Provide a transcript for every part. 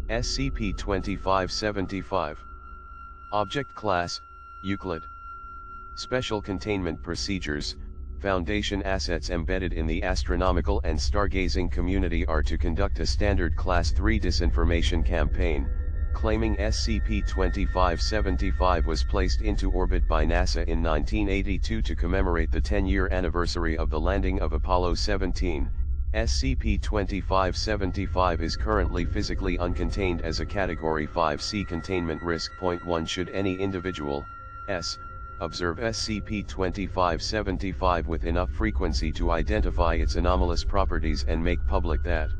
SCP-2575. Object Class, Euclid. Special Containment Procedures. Foundation assets embedded in the astronomical and stargazing community are to conduct a standard Class 3 disinformation campaign, claiming SCP-2575 was placed into orbit by NASA in 1982 to commemorate the 10-year anniversary of the landing of Apollo 17. SCP-2575 is currently physically uncontained as a Category 5C containment risk. 1 Should any individual, observe SCP-2575 with enough frequency to identify its anomalous properties and make public that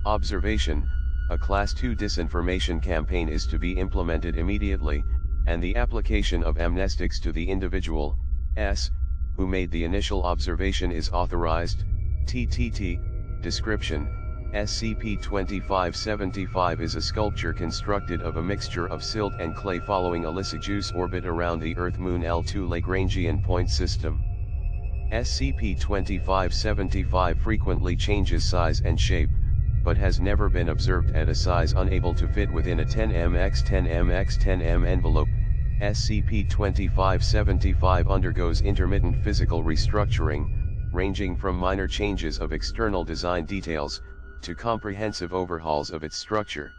observation, a Class 2 disinformation campaign is to be implemented immediately, and the application of amnestics to the individual, who made the initial observation is authorized. TTT. Description: SCP-2575 is a sculpture constructed of a mixture of silt and clay following a Lissajous orbit around the Earth-Moon L2 Lagrangian point system. SCP-2575 frequently changes size and shape, but has never been observed at a size unable to fit within a 10m x 10m x 10m envelope. SCP-2575 undergoes intermittent physical restructuring, ranging from minor changes of external design details, to comprehensive overhauls of its structure.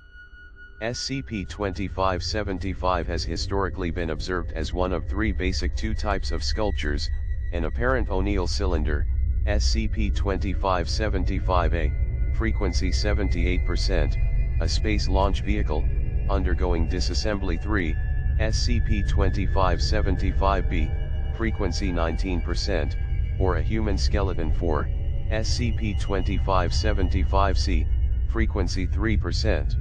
SCP-2575 has historically been observed as one of three basic two types of sculptures: an apparent O'Neill cylinder, SCP-2575-A, frequency 78%, a space launch vehicle, undergoing disassembly 3, SCP-2575-B, frequency 19%, or a human skeleton 4, SCP-2575-C, frequency 3%.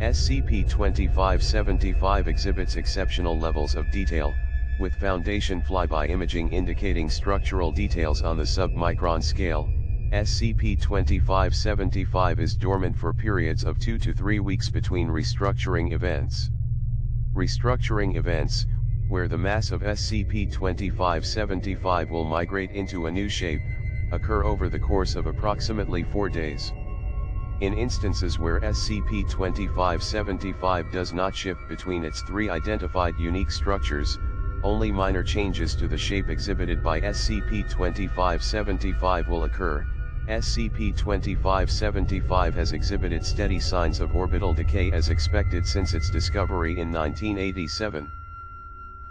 SCP-2575 exhibits exceptional levels of detail, with Foundation flyby imaging indicating structural details on the submicron scale. SCP-2575 is dormant for periods of 2 to 3 weeks between restructuring events. Restructuring events, where the mass of SCP-2575 will migrate into a new shape, occur over the course of approximately 4 days. In instances where SCP-2575 does not shift between its three identified unique structures, only minor changes to the shape exhibited by SCP-2575 will occur. SCP-2575 has exhibited steady signs of orbital decay as expected since its discovery in 1987.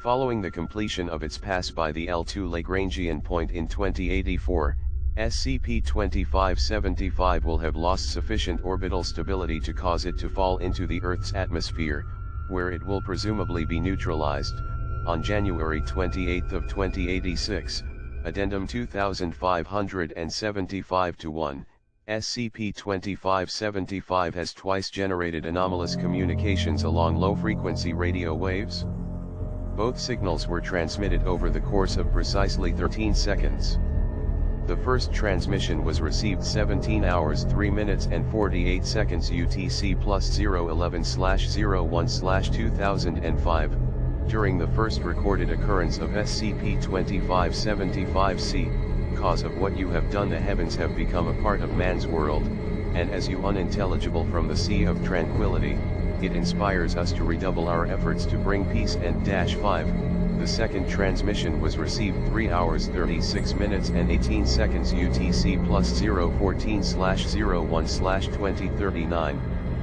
Following the completion of its pass by the L2 Lagrangian point in 2084, SCP-2575 will have lost sufficient orbital stability to cause it to fall into the Earth's atmosphere, where it will presumably be neutralized. On January 28, 2086, Addendum 2575-1, SCP-2575 has twice generated anomalous communications along low-frequency radio waves. Both signals were transmitted over the course of precisely 13 seconds. The first transmission was received 17 hours 3 minutes and 48 seconds UTC plus 011/01/2005, during the first recorded occurrence of SCP-2575-C, cause of what you have done. The heavens have become a part of man's world, and as you unintelligible from the sea of tranquility, it inspires us to redouble our efforts to bring peace and -5. The second transmission was received 3 hours 36 minutes and 18 seconds UTC plus 014/01/2039,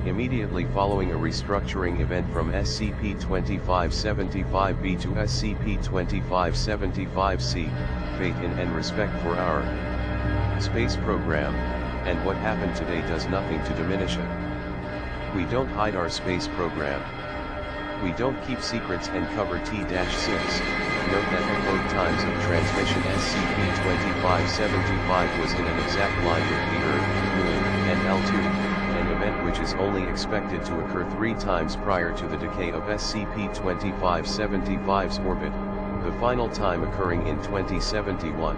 immediately following a restructuring event from SCP-2575-B to SCP-2575-C, faith in and respect for our space program, and what happened today does nothing to diminish it. We don't hide our space program. We don't keep secrets and cover T-6. Note that the load times of transmission SCP-2575 was in an exact line with the Earth, Moon, and L2, an event which is only expected to occur 3 times prior to the decay of SCP-2575's orbit, the final time occurring in 2071.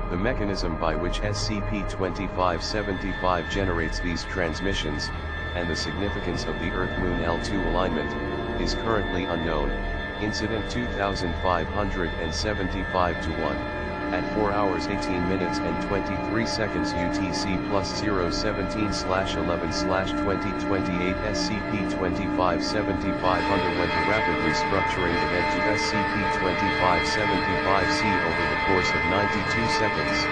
The mechanism by which SCP-2575 generates these transmissions, and the significance of the Earth-Moon L2 alignment, is currently unknown. Incident 2575-1. At 4 hours 18 minutes and 23 seconds UTC plus 017/11/2028 SCP-2575 underwent a rapid restructuring event to SCP-2575-C over the course of 92 seconds,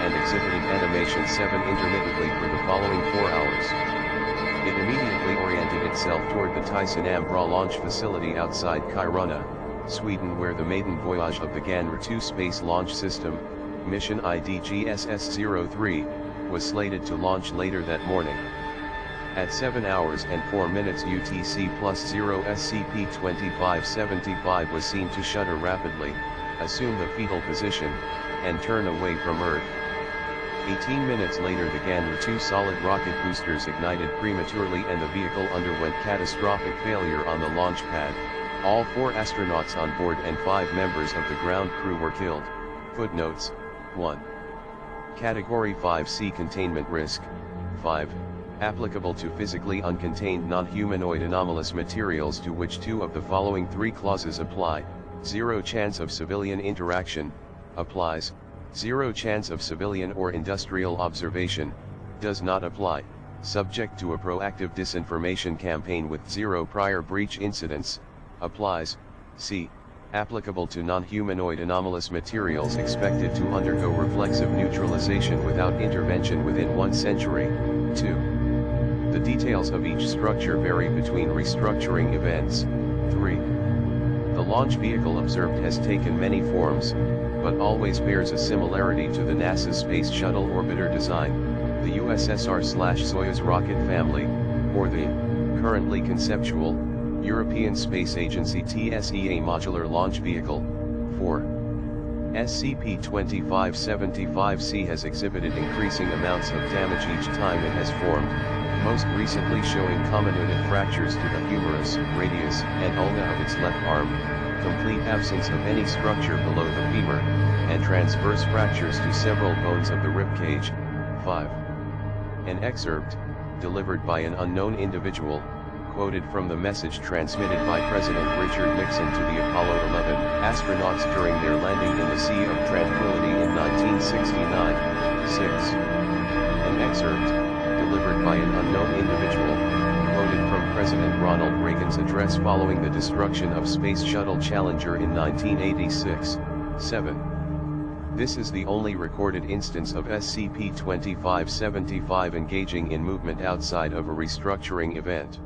and exhibited animation 7 intermittently for the following 4 hours. It immediately oriented itself toward the Tyson Ambra launch facility outside Kiruna, Sweden, where the maiden voyage of the Ganra 2 space launch system, mission ID GSS-03, was slated to launch later that morning. At 7 hours and 4 minutes UTC plus 0 SCP-2575 was seen to shudder rapidly, assume the fetal position, and turn away from Earth. 18 minutes later the Ganra 2 solid rocket boosters ignited prematurely and the vehicle underwent catastrophic failure on the launch pad. All 4 astronauts on board and 5 members of the ground crew were killed. Footnotes. 1. Category 5C Containment Risk. 5. Applicable to physically uncontained non-humanoid anomalous materials to which 2 of the following 3 clauses apply. 0 chance of civilian interaction, applies. 0 chance of civilian or industrial observation, does not apply. Subject to a proactive disinformation campaign with 0 prior breach incidents, applies. C. Applicable to non-humanoid anomalous materials expected to undergo reflexive neutralization without intervention within 1 century. 2. The details of each structure vary between restructuring events. 3. The launch vehicle observed has taken many forms, but always bears a similarity to the NASA Space Shuttle orbiter design, the USSR/Soyuz rocket family, or the, currently conceptual, European Space Agency TSEA modular launch vehicle. 4. SCP-2575-C has exhibited increasing amounts of damage each time it has formed, most recently showing comminuted fractures to the humerus, radius, and ulna of its left arm, complete absence of any structure below the femur, and transverse fractures to several bones of the ribcage. 5. An excerpt, delivered by an unknown individual, quoted from the message transmitted by President Richard Nixon to the Apollo 11 astronauts during their landing in the Sea of Tranquility in 1969. 6. An excerpt, delivered by an unknown individual, quoted from President Ronald Reagan's address following the destruction of Space Shuttle Challenger in 1986. 7. This is the only recorded instance of SCP-2575 engaging in movement outside of a restructuring event.